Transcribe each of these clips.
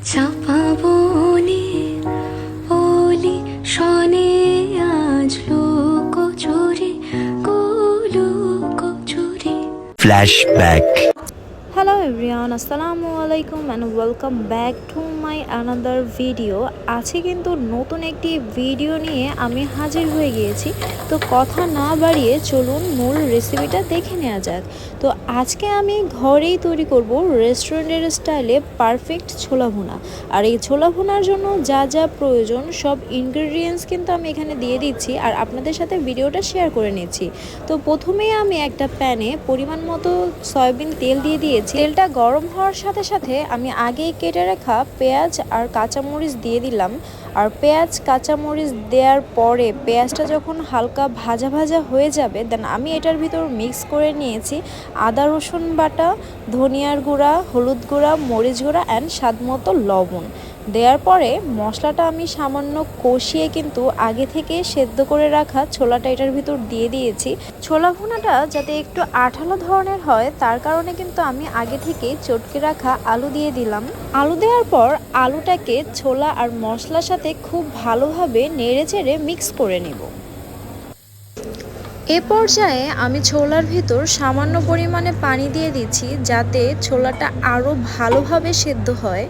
চাপা বনে অলি শনে আজ লুকোচুরি লুকোচুরি। Flashback. Hello everyone, আসসালামু আলাইকুম and welcome back to my another video. আজকে কিন্তু নতুন একটি ভিডিও নিয়ে আমি হাজির হয়ে গিয়েছি। তো কথা না বাড়িয়ে চলুন মূল রেসিপিটা দেখে নেওয়া যাক। তো আজকে আমি ঘরেই তৈরি করব রেস্টুরেন্টের স্টাইলে পারফেক্ট ছোলা ভুনা। আর এই ছোলা ভুনার জন্য যা যা প্রয়োজন সব ইনগ্রেডিয়েন্টস কিন্তু আমি এখানে দিয়ে দিচ্ছি আর আপনাদের সাথে ভিডিওটা শেয়ার করে নিচ্ছি। তো প্রথমেই আমি একটা প্যানে পরিমাণ মতো সয়াবিন তেল দিয়ে দিয়েছি। তেলটা গরম হওয়ার সাথে সাথে আমি আগেই কেটে রাখা পেঁয়াজ আর কাঁচামরিচ দিয়ে দিলাম। আর পেঁয়াজ কাঁচামরিচ দেওয়ার পরে পেঁয়াজটা যখন হালকা ভাজা ভাজা হয়ে যাবে দেন আমি এটার ভিতর মিক্স করে নিয়েছি আদা রসুন বাটা, ধনিয়ার গুঁড়া, হলুদ গুঁড়া, মরিচ গুঁড়া অ্যান্ড স্বাদমতো লবণ দেওয়ার পরে মশলাটা আমি সামান্য কষিয়ে কিন্তু আগে থেকে সেদ্ধ করে রাখা ছোলাটা এটার ভিতর দিয়ে দিয়েছি। ছোলা ভুনাটা যাতে একটু আঠালো ধরনের হয় তার কারণে কিন্তু আমি আগে থেকে চটকে রাখা আলু দিয়ে দিলাম। আলু দেওয়ার পর আলুটাকে ছোলা আর মশলার সাথে খুব ভালোভাবে নেড়ে চেড়ে মিক্স করে নেব। এ পর্যায়ে আমি ছোলার ভিতর সামান্য পরিমাণে পানি দিয়ে দিচ্ছি যাতে ছোলাটা আরও ভালোভাবে সেদ্ধ হয়।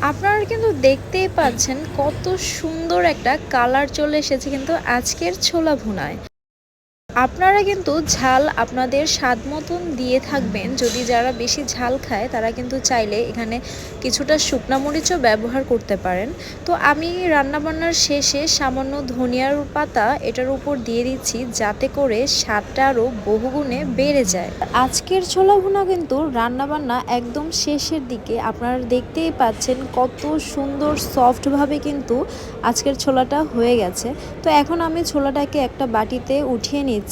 আপনারা কিন্তু দেখতেই পাচ্ছেন কত সুন্দর একটা কালার চলে এসেছে কিন্তু আজকের ছোলা ভুনায়। আপনারা কিন্তু ঝাল আপনাদের স্বাদ মতন দিয়ে থাকবেন। যদি যারা বেশি ঝাল খায় তারা কিন্তু চাইলে এখানে কিছুটা শুকনা মরিচও ব্যবহার করতে পারেন। তো আমি রান্নাবান্নার শেষে সামান্য ধনিয়ার পাতা এটার উপর দিয়ে দিচ্ছি যাতে করে স্বাদটা আরও বহুগুণে বেড়ে যায়। আজকের ছোলা ভুনা কিন্তু রান্নাবান্না একদম শেষের দিকে। আপনারা দেখতেই পাচ্ছেন কত সুন্দর সফটভাবে কিন্তু আজকের ছোলাটা হয়ে গেছে। তো এখন আমি ছোলাটাকে একটা বাটিতে উঠিয়ে নিচ্ছি।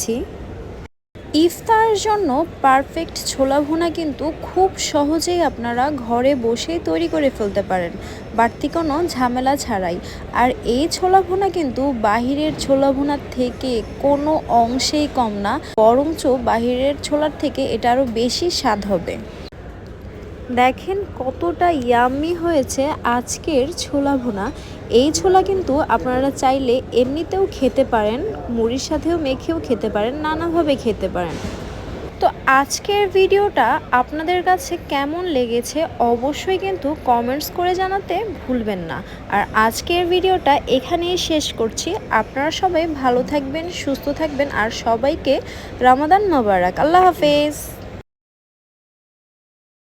ইফতারের জন্য পারফেক্ট ছোলা ভুনা কিন্তু খুব সহজেই আপনারা ঘরে বসেই তৈরি করে ফেলতে পারেন বাড়তি কোনো ঝামেলা ছাড়াই। আর এই ছোলা ভুনা কিন্তু বাহিরের ছোলা ভুনার থেকে কোনো অংশেই কম না, বরঞ্চ বাহিরের ছোলার থেকে এটা আরও বেশি স্বাদ হবে। দেখেন কতটা ইয়াম্মি হয়েছে আজকের ছোলা ভুনা। এই ছোলা কিন্তু আপনারা চাইলে এমনিতেও খেতে পারেন, মুড়ির সাথেও মেখেও খেতে পারেন, নানাভাবে খেতে পারেন। তো আজকের ভিডিওটা আপনাদের কাছে কেমন লেগেছে অবশ্যই কিন্তু কমেন্টস করে জানাতে ভুলবেন না। আর আজকের ভিডিওটা এখানেই শেষ করছি। আপনারা সবাই ভালো থাকবেন, সুস্থ থাকবেন আর সবাইকে রমাদান মোবারক। আল্লাহ হাফেজ।